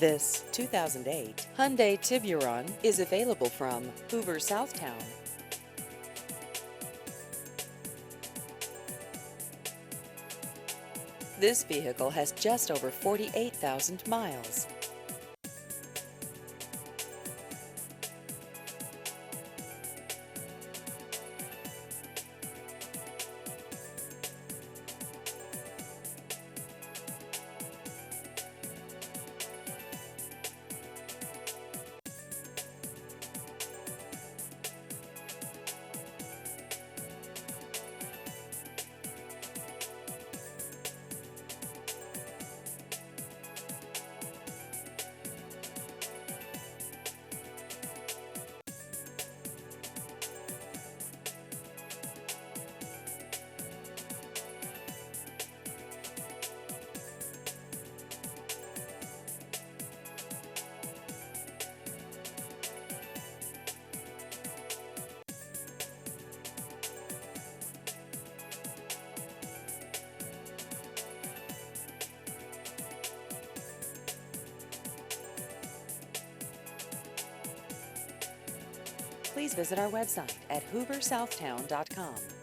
This 2008 Hyundai Tiburon is available from Hoover Southtown. This vehicle has just over 48,000 miles. Please visit our website at hooversouthtown.com.